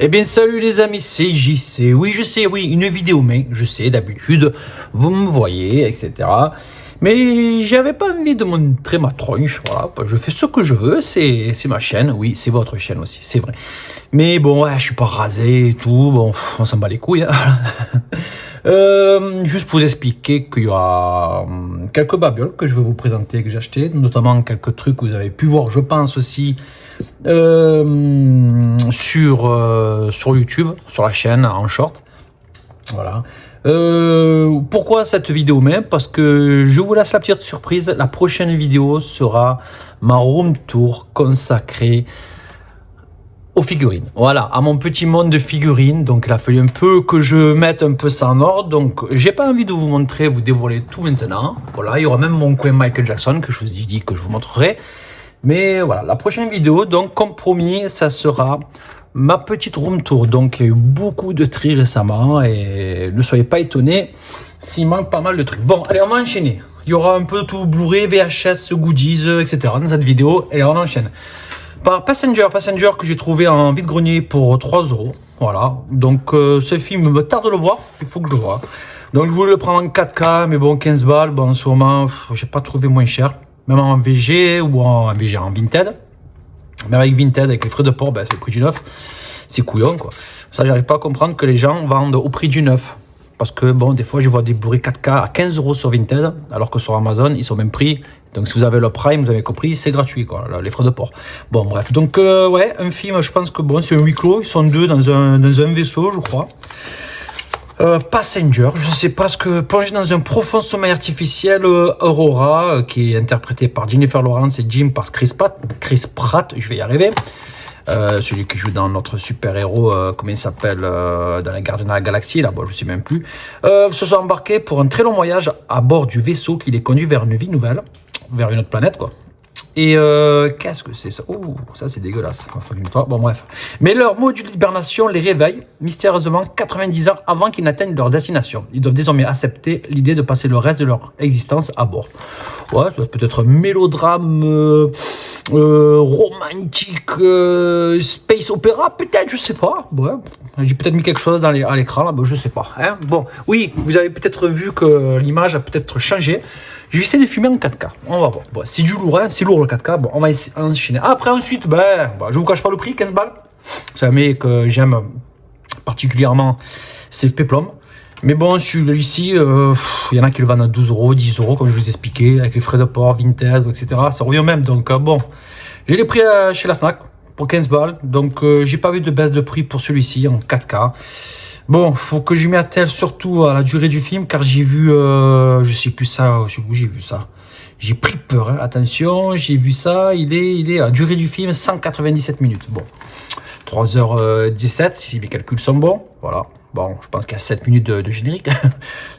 Eh bien salut les amis, c'est JC. Oui je sais, oui, une vidéo main, je sais, d'habitude, vous me voyez, etc. Mais j'avais pas envie de montrer ma tronche, voilà, je fais ce que je veux, c'est ma chaîne, oui, c'est votre chaîne aussi, c'est vrai. Mais bon, ouais, je suis pas rasé et tout, bon, on s'en bat les couilles. Hein. Juste pour vous expliquer qu'il y aura quelques babioles que je vais vous présenter, que j'ai acheté, notamment quelques trucs que vous avez pu voir, je pense aussi, sur YouTube, sur la chaîne en short. Voilà. Pourquoi cette vidéo même? Parce que je vous laisse la petite surprise. La prochaine vidéo sera ma room tour consacrée aux figurines. Voilà, à mon petit monde de figurines. Donc il a fallu un peu que je mette un peu ça en ordre. Donc j'ai pas envie de vous montrer, vous dévoiler tout maintenant. Voilà, il y aura même mon coin Michael Jackson que je vous ai dit que je vous montrerai. Mais voilà, la prochaine vidéo, donc comme promis, ça sera ma petite room tour. Donc il y a eu beaucoup de tri récemment et ne soyez pas étonnés s'il manque pas mal de trucs. Bon, allez, on va enchaîner. Il y aura un peu tout Blu-ray, VHS, goodies, etc. dans cette vidéo. Et on enchaîne. Par Passenger que j'ai trouvé en vide-grenier pour 3 €. Voilà, donc ce film me tarde de le voir, il faut que je le voie. Donc je voulais le prendre en 4K, mais bon, 15 balles, bon, en ce moment, j'ai pas trouvé moins cher. Même en VG ou en VG, en Vinted. Mais avec Vinted, avec les frais de port, ben, c'est le prix du neuf. C'est couillon, quoi. Ça, j'arrive pas à comprendre que les gens vendent au prix du neuf. Parce que, bon, des fois, je vois des Blu-ray 4K à 15 € sur Vinted, alors que sur Amazon, ils sont au même prix. Donc, si vous avez le Prime, vous avez compris, c'est gratuit, quoi, les frais de port. Bon, bref. Donc, ouais, un film, je pense que, bon, c'est un huis clos. Ils sont deux dans un vaisseau, je crois. Passenger, je sais pas ce que plongé dans un profond sommeil artificiel, Aurora, qui est interprété par Jennifer Lawrence et Jim par Chris Pratt, je vais y arriver. Celui qui joue dans notre super-héros, comment il s'appelle, dans les Gardiens de la Galaxie, là, bon, je sais même plus, se sont embarqués pour un très long voyage à bord du vaisseau qui les conduit vers une vie nouvelle, vers une autre planète, quoi. Et qu'est-ce que c'est ça? Oh, ça c'est dégueulasse. Bon, bref. Mais leur module d'hibernation les réveille mystérieusement 90 ans avant qu'ils n'atteignent leur destination. Ils doivent désormais accepter l'idée de passer le reste de leur existence à bord. Ouais, ça doit être peut-être un mélodrame romantique, space opéra, peut-être, je sais pas. Ouais, j'ai peut-être mis quelque chose à l'écran là, bon, je sais pas. Hein, bon, oui, vous avez peut-être vu que l'image a peut-être changé. Je vais essayer de filmer en 4K. On va voir. Bon, c'est du lourd, hein, c'est lourd le 4K. Bon, on va enchaîner. Après, ensuite, ben, je vous cache pas le prix, 15 balles. Vous savez que j'aime particulièrement ces péplums. Mais bon, celui-ci, il y en a qui le vendent à 12 €, 10 €, comme je vous expliquais, avec les frais de port, Vinted, etc. Ça revient au même. Donc, bon, j'ai les prix chez la Fnac pour 15 balles. Donc, j'ai pas vu de baisse de prix pour celui-ci en 4K. Bon, faut que je m'y attelle surtout à la durée du film, car j'ai vu, je sais plus ça, où j'ai vu ça. J'ai pris peur, hein. Attention, j'ai vu ça, il est à la durée du film 197 minutes. Bon, 3h17, si mes calculs sont bons, voilà. Bon, je pense qu'il y a 7 minutes de générique.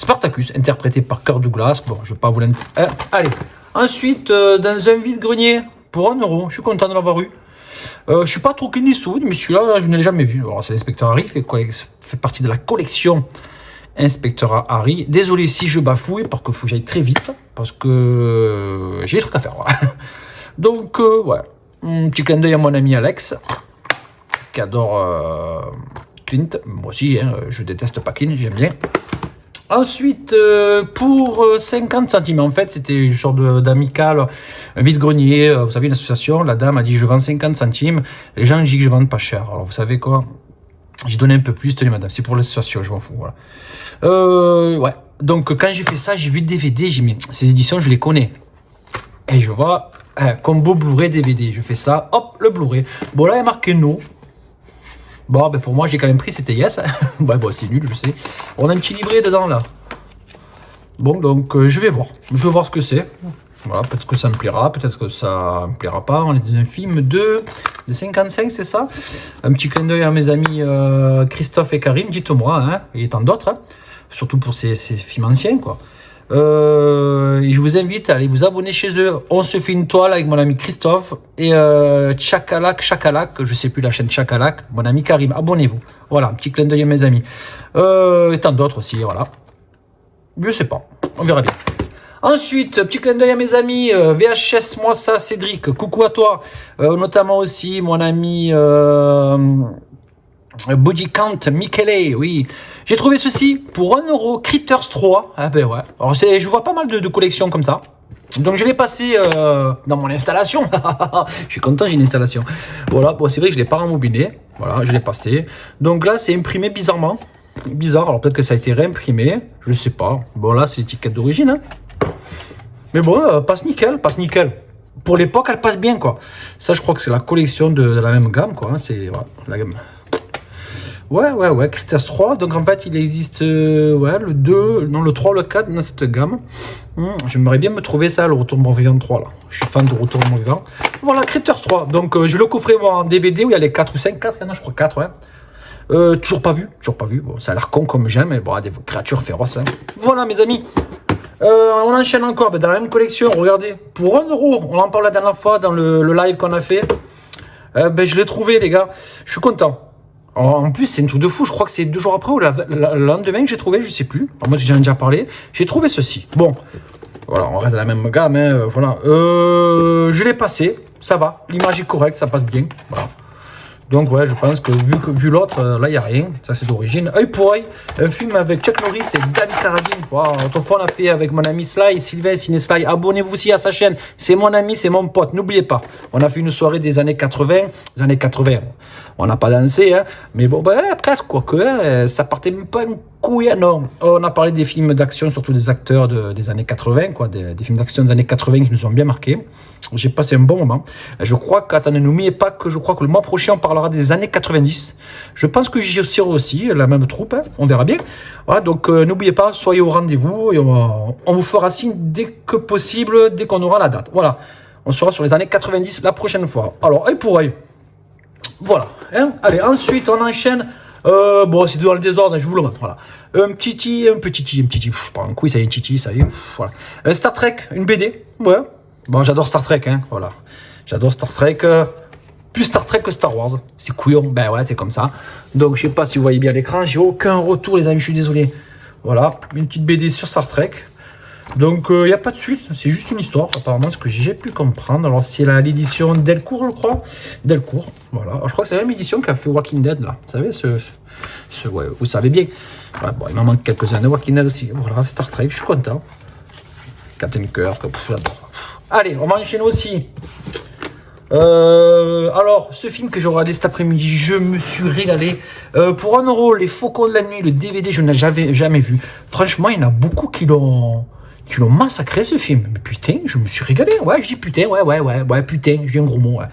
Spartacus, interprété par Kirk Douglas. Bon, je vais pas vous l'indiquer. Allez, ensuite, dans un vide-grenier, pour 1 €, je suis content de l'avoir eu. Je suis pas trop Clint Eastwood, mais celui-là, je ne l'ai jamais vu. Alors, c'est l'inspecteur Harry, fait partie de la collection Inspecteur Harry. Désolé si je bafouille, parce qu'il faut que j'aille très vite, parce que j'ai des trucs à faire. Voilà. Donc, ouais, un petit clin d'œil à mon ami Alex, qui adore Clint. Moi aussi, hein, je déteste pas Clint, j'aime bien. Ensuite, pour 50 centimes, en fait, c'était une sorte d'amical, un vide-grenier, vous savez, une association. La dame a dit, je vends 50 centimes. Les gens disent que je vends pas cher. Alors, vous savez quoi? J'ai donné un peu plus, tenez madame, c'est pour l'association, je m'en fous, voilà. Ouais, donc quand j'ai fait ça, j'ai vu le DVD, j'ai mis, ces éditions, je les connais. Et je vois, combo Blu-ray DVD, je fais ça, hop, le Blu-ray. Bon, là, il y a marqué no. Bon, ben pour moi, j'ai quand même pris, c'était yes. Ouais, bon, c'est nul, je sais. On a un petit livret dedans, là. Bon, donc, je vais voir. Je vais voir ce que c'est. Voilà, peut-être que ça me plaira, peut-être que ça me plaira pas. On est dans un film de 55, c'est ça? Un petit clin d'œil à mes amis Christophe et Karim, dites-moi, hein, et tant d'autres. Hein, surtout pour ces films anciens, quoi. Et je vous invite à aller vous abonner chez eux. On se fait une toile avec mon ami Christophe et Chakalak, je sais plus la chaîne Chakalak, mon ami Karim, abonnez-vous. Voilà, un petit clin d'œil à mes amis. Et tant d'autres aussi, voilà. Je sais pas, on verra bien. Ensuite, petit clin d'œil à mes amis, VHS, moi ça, Cédric, coucou à toi. Notamment aussi mon ami Body Count Michele, oui. J'ai trouvé ceci pour 1€, Critters 3. Ah ben ouais. Alors je vois pas mal de collections comme ça. Donc je l'ai passé dans mon installation. Je suis content, j'ai une installation. Voilà, bon, c'est vrai que je l'ai pas rembobiné. Voilà, je l'ai passé. Donc là, c'est imprimé bizarrement. Bizarre, alors peut-être que ça a été réimprimé. Je sais pas. Bon là, c'est l'étiquette d'origine. Hein. Mais bon, passe nickel, passe nickel. Pour l'époque, elle passe bien, quoi. Ça, je crois que c'est la collection de la même gamme, quoi. Hein. C'est voilà, la gamme. Ouais, Critters 3. Donc en fait, il existe le 2, non, le 3, le 4 dans cette gamme. J'aimerais bien me trouver ça, le Retour de mon vivant 3, là. Je suis fan de Retour de mon vivant. Voilà, Critters 3. Donc je le coffrais moi en DVD où il y a les 4 ou 5, 4, non, je crois 4, ouais. Toujours pas vu. Bon, ça a l'air con comme j'aime, mais bon, des créatures féroces. Hein. Voilà, mes amis. On enchaîne encore dans la même collection. Regardez, pour 1€, on en parlait la dernière fois dans le live qu'on a fait. Je l'ai trouvé, les gars. Je suis content. Alors, en plus, c'est un truc de fou. Je crois que c'est 2 jours après ou le lendemain que j'ai trouvé, je sais plus. Alors, moi, j'en ai déjà parlé. J'ai trouvé ceci. Bon, voilà, on reste dans la même gamme. Hein, voilà. Je l'ai passé. Ça va. L'image est correcte, ça passe bien. Voilà. Donc ouais, je pense que vu l'autre, là il n'y a rien. Ça c'est d'origine. Œil pour œil, un film avec Chuck Norris et David Carradine. Wow, autrefois on a fait avec mon ami Sly, Sylvain Ciné Sly. Abonnez-vous aussi à sa chaîne. C'est mon ami, c'est mon pote. N'oubliez pas. On a fait une soirée des années 80. Les années 80. On n'a pas dansé, hein. Mais bon, presque, quoique, hein, ça partait même pas une couille. Non, on a parlé des films d'action, surtout des acteurs des années 80, quoi, des films d'action des années 80 qui nous ont bien marqués. J'ai passé un bon moment. Je crois qu'attendez, n'oubliez pas que je crois que le mois prochain, on parlera des années 90. Je pense que j'y serai aussi, la même troupe, hein, on verra bien. Voilà, donc n'oubliez pas, soyez au rendez-vous et on vous fera signe dès que possible, dès qu'on aura la date. Voilà, on sera sur les années 90 la prochaine fois. Alors, œil pour œil. Voilà. Hein. Allez, ensuite, on enchaîne. Bon, c'est dans le désordre, je vous le montre. Voilà. Un petit. Je prends un coup, ça y est, un titi, ça y est. Voilà. Star Trek, une BD. Ouais. Bon, j'adore Star Trek, hein. Voilà. J'adore Star Trek. Plus Star Trek que Star Wars. C'est couillon. Ben ouais, c'est comme ça. Donc, je sais pas si vous voyez bien l'écran. J'ai aucun retour, les amis, je suis désolé. Voilà. Une petite BD sur Star Trek. Donc, il n'y a pas de suite, c'est juste une histoire, apparemment, ce que j'ai pu comprendre. Alors, c'est l'édition Delcourt, je crois. Delcourt, voilà. Alors, je crois que c'est la même édition qu'a fait Walking Dead, là. Vous savez, ouais, vous savez bien. Ouais, bon, il m'en manque quelques-uns de Walking Dead aussi. Voilà, Star Trek, je suis content. Captain Kirk, j'adore. Allez, on va enchaîner aussi. Alors, ce film que j'ai regardé cet après-midi, je me suis régalé. Pour 1€, Les Faucons de la Nuit, le DVD, je n'ai jamais vu. Franchement, il y en a beaucoup qui l'ont massacré, ce film. Mais putain, je me suis régalé. Ouais, je dis putain, ouais, putain, je dis un gros mot. Ouais.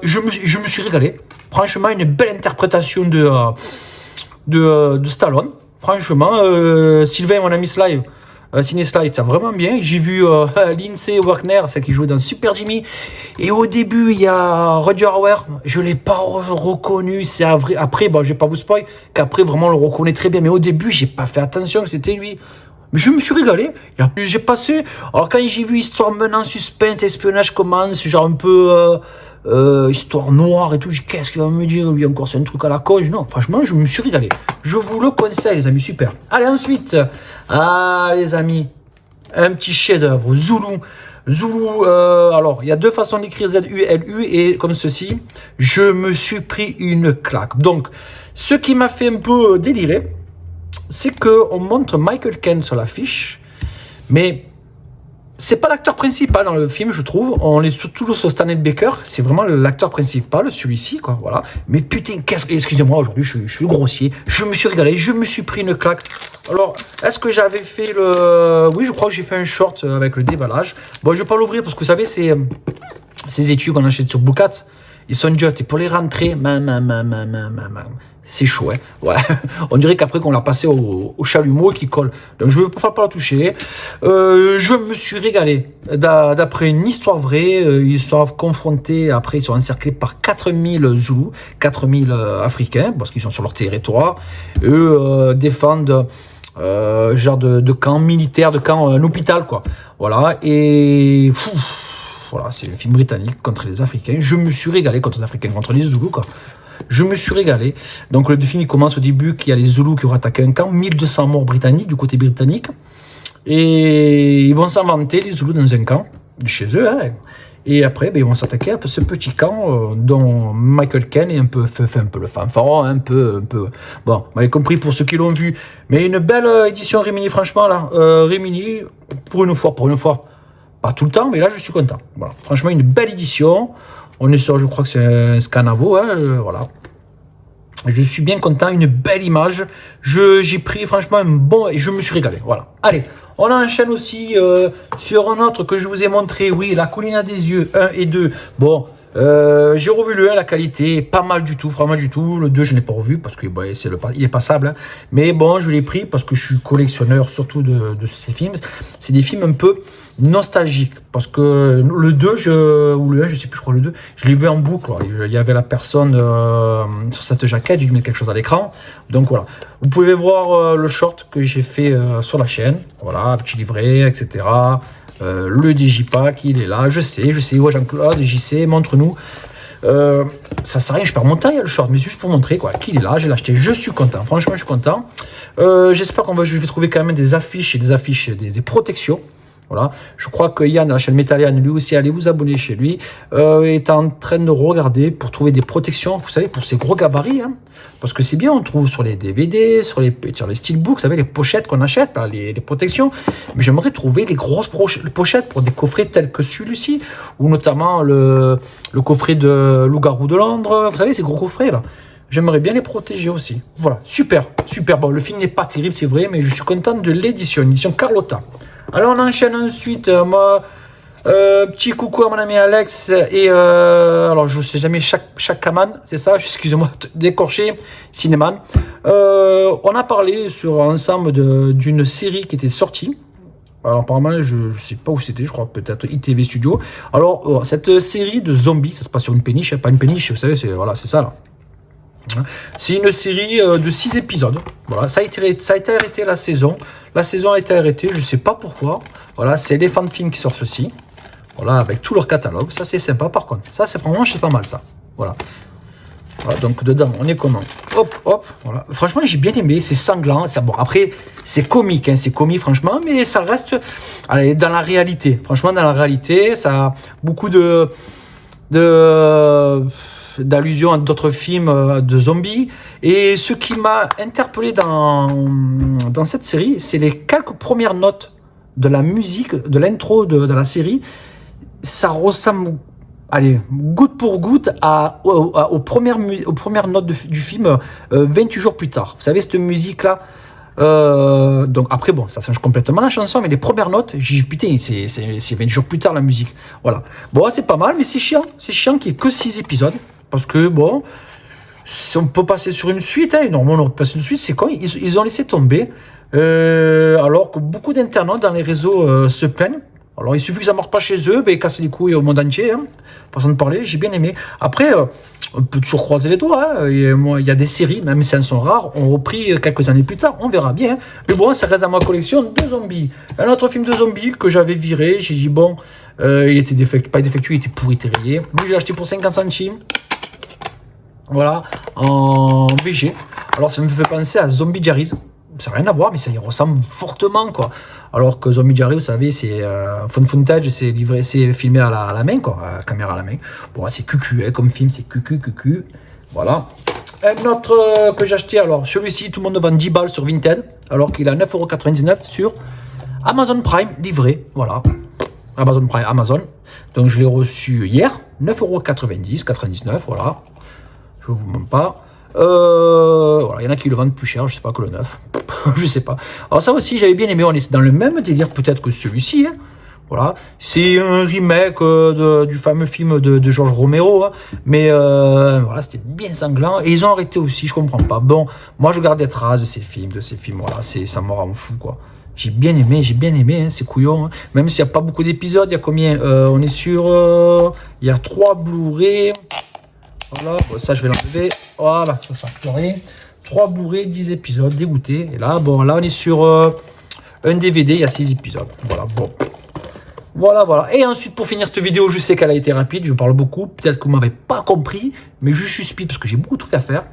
Je me suis régalé. Franchement, une belle interprétation de Stallone. Franchement, Sylvain, mon ami Sly, Ciné Sly, c'est vraiment bien. J'ai vu Lindsay Wagner, celle qui jouait dans Super Jimmy. Et au début, il y a Roger Hauer. Je ne l'ai pas reconnu. C'est après, bon, je ne vais pas vous spoil, qu'après, vraiment, on le reconnaît très bien. Mais au début, j'ai pas fait attention que c'était lui. Mais je me suis régalé. J'ai passé. Alors, quand j'ai vu Histoire menant suspense, espionnage commence, genre un peu histoire noire et tout, qu'est-ce qu'il va me dire lui encore? C'est un truc à la con. Non, franchement, je me suis régalé. Je vous le conseille, les amis, super. Allez, ensuite, les amis, un petit chef-d'œuvre, Zulu. Alors, il y a 2 façons d'écrire Z-U-L-U et comme ceci, je me suis pris une claque. Donc, ce qui m'a fait un peu délirer, c'est qu'on montre Michael Caine sur l'affiche, mais c'est pas l'acteur principal dans le film, je trouve. On est toujours sur Stanley Baker, c'est vraiment l'acteur principal, celui-ci, quoi, voilà. Mais putain, excusez-moi, aujourd'hui, je suis grossier, je me suis régalé, je me suis pris une claque. Alors, est-ce que j'avais fait oui, je crois que j'ai fait un short avec le déballage. Bon, je vais pas l'ouvrir parce que vous savez, ces études qu'on achète sur Boucats, ils sont juste, et pour les rentrer, c'est chaud, hein. Ouais. On dirait qu'après qu'on l'a passé au chalumeau qui colle. Donc je ne vais pas la toucher. Je me suis régalé. D'après une histoire vraie, ils sont confrontés, après ils sont encerclés par 4000 Zoulous, 4000 Africains, parce qu'ils sont sur leur territoire. Eux défendent genre de camp militaire, de camp, un hôpital, quoi. Voilà, et... voilà, c'est un film britannique contre les Africains. Je me suis régalé contre les Africains, contre les Zoulous, quoi. Je me suis régalé. Donc le film il commence au début qu'il y a les Zoulous qui auront attaqué un camp, 1200 morts britanniques du côté britannique. Et ils vont s'inventer, les Zoulous, dans un camp, de chez eux. Hein. Et après, ben, ils vont s'attaquer à ce petit camp dont Michael Caine est un peu, fait un peu le fanfaron, un peu. Bon, vous m'avez compris pour ceux qui l'ont vu. Mais une belle édition Rimini, franchement, là. Rimini, pour une fois. Pas tout le temps, mais là, je suis content. Voilà. Franchement, une belle édition. On est sur, je crois que c'est un Scanavo, hein, voilà. Je suis bien content, une belle image. J'ai pris franchement un bon... Et je me suis régalé, voilà. Allez, on enchaîne aussi sur un autre que je vous ai montré. Oui, La Colline à des yeux, 1 et 2. Bon, j'ai revu le 1, la qualité, pas mal du tout, vraiment du tout. Le 2, je n'ai pas revu parce que bon, il est passable. Hein. Mais bon, je l'ai pris parce que je suis collectionneur surtout de ces films. C'est des films un peu nostalgique parce que le 2 ou le 1 je sais plus, je crois le 2 je l'ai vu en boucle. Il y avait la personne sur cette jaquette, j'ai dû mettre quelque chose à l'écran, donc voilà, vous pouvez voir le short que j'ai fait sur la chaîne, voilà, petit livret, etc. Le Digipack, il est là, je sais, ouais, Jean-Claude, JC, montre-nous. Ça sert à rien, je perds mon temps, il y a le short, mais juste pour montrer quoi, qu'il est là, j'ai l'acheté, je suis content, franchement je suis content. J'espère je vais trouver quand même des affiches et des protections. Voilà, je crois que Yann, de la chaîne Métallian, lui aussi, allez vous abonner chez lui, est en train de regarder pour trouver des protections, vous savez, pour ces gros gabarits, hein, parce que c'est bien, on trouve sur les DVD, sur les steelbooks, vous savez, les pochettes qu'on achète, là, les protections, mais j'aimerais trouver les grosses pochettes pour des coffrets tels que celui-ci, ou notamment le coffret de Loup-garou de Londres, vous savez, ces gros coffrets, là. J'aimerais bien les protéger aussi. Voilà, super. Bon, le film n'est pas terrible, c'est vrai, mais je suis content de l'édition Carlotta. Alors on enchaîne ensuite, petit coucou à mon ami Alex et alors je sais jamais chaque Kaman, c'est ça, excusez-moi, d'écorcher, Cinéman. On a parlé ensemble d'une série qui était sortie. Alors apparemment je sais pas où c'était, je crois peut-être ITV Studio. Alors cette série de zombies, ça se passe sur une péniche, pas une péniche, vous savez, c'est ça là. C'est une série de 6 épisodes. Voilà, ça a été arrêté la saison. La saison a été arrêtée, je sais pas pourquoi. Voilà, c'est Elephant Film qui sort ceci. Voilà, avec tout leur catalogue. Ça, c'est sympa par contre. Ça, c'est vraiment, c'est pas mal ça. Voilà. Voilà, donc dedans, on est comment? Hop, voilà. Franchement, j'ai bien aimé. C'est sanglant. Bon, après, c'est comique, hein, c'est comique, franchement, mais ça reste dans la réalité. Franchement, dans la réalité, ça a beaucoup d'allusions à d'autres films de zombies. Et ce qui m'a interpellé dans cette série, c'est les quelques premières notes de la musique, de l'intro de la série. Ça ressemble, goutte pour goutte aux premières notes du film 28 jours plus tard. Vous savez, cette musique-là. Donc après, bon, ça change complètement la chanson, mais les premières notes, j'ai dit putain, c'est 20 jours plus tard la musique. Voilà. Bon, c'est pas mal, mais c'est chiant. C'est chiant qu'il n'y ait que 6 épisodes. Parce que, bon, si on peut passer sur une suite, hein, normalement on aurait passé une suite, c'est quoi, ils ont laissé tomber. Alors que beaucoup d'internautes dans les réseaux se plaignent. Alors il suffit que ça ne marche pas chez eux, ben, ils cassent les couilles au monde entier. Hein. Façon de parler, j'ai bien aimé. Après, on peut toujours croiser les doigts. Hein. Il y a des séries, même si elles sont rares, ont repris quelques années plus tard. On verra bien. Hein. Mais bon, ça reste dans ma collection de zombies. Un autre film de zombies que j'avais viré, j'ai dit bon, il était pas défectueux, il était pourri, terrier. Lui, je l'ai acheté pour 50 centimes. Voilà, en VG. Alors ça me fait penser à Zombie Diaries. Ça n'a rien à voir, mais ça y ressemble fortement, quoi. Alors que Zombie Diaries, vous savez, c'est footage, c'est filmé à la main, quoi, à la caméra à la main. Bon, c'est cucu, hein, comme film, c'est cucu. Voilà. Un autre que j'ai acheté, alors celui-ci, tout le monde vend 10 balles sur Vinted, alors qu'il a 9,99 € sur Amazon Prime, livré. Voilà. Amazon. Donc je l'ai reçu hier, 9,99 €, voilà. Je vous mens pas. Voilà, il y en a qui le vendent plus cher, je sais pas, que le 9. Je sais pas. Alors ça aussi, j'avais bien aimé. On est dans le même délire peut-être que celui-ci. Hein. Voilà, c'est un remake du fameux film de George Romero. Hein. Mais voilà, c'était bien sanglant. Et ils ont arrêté aussi, je comprends pas. Bon, moi je garde des traces de ces films. Voilà, ça me rend fou, quoi. J'ai bien aimé, hein, c'est couillon. Hein. Même s'il n'y a pas beaucoup d'épisodes, il y a combien on est sur... il y a 3 Blu-ray. Voilà, bon, ça je vais l'enlever. Voilà, ça sert à rien. 3 Blu-ray, 10 épisodes, dégoûté. Et là, bon, là on est sur un DVD, il y a 6 épisodes. Voilà, bon. Voilà. Et ensuite, pour finir cette vidéo, je sais qu'elle a été rapide, je parle beaucoup. Peut-être que vous ne m'avez pas compris, mais je suis speed parce que j'ai beaucoup de trucs à faire.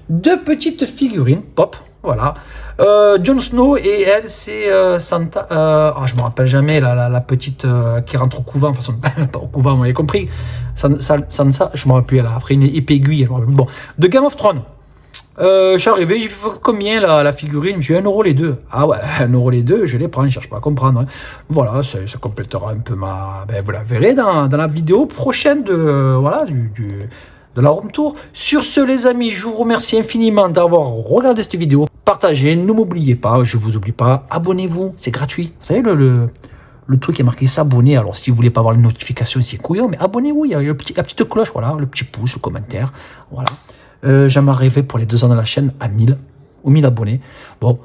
2 petites figurines, pop. Voilà. Jon Snow et elle, c'est Santa. Je me rappelle jamais, la petite qui rentre au couvent. Enfin, pas au couvent, vous avez compris. Sansa, je me rappelle plus. Elle a après une épée aiguille. Bon, de Game of Thrones. Je suis arrivé, j'ai fait combien la figurine? Je me suis dit 1 € les deux. Ah ouais, 1 € les deux, je les prends, je cherche pas à comprendre. Hein. Voilà, ça complétera un peu ma. Ben, vous la verrez dans la vidéo prochaine de la Home Tour. Sur ce, les amis, je vous remercie infiniment d'avoir regardé cette vidéo. Partagez, ne m'oubliez pas, je vous oublie pas, abonnez-vous, c'est gratuit. Vous savez, le truc qui est marqué s'abonner. Alors, si vous voulez pas avoir les notifications, c'est couillon, mais abonnez-vous, il y a la petite cloche, voilà, le petit pouce, le commentaire, voilà. J'aimerais rêver pour les 2 ans de la chaîne à 1000 ou 1000 abonnés. Bon,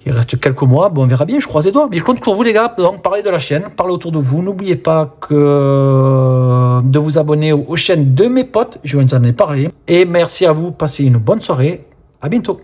il reste quelques mois, bon, on verra bien, je croise les doigts. Mais je compte pour vous, les gars, donc parlez de la chaîne, parlez autour de vous. N'oubliez pas de vous abonner aux chaînes de mes potes, je vous en ai parlé. Et merci à vous, passez une bonne soirée, à bientôt.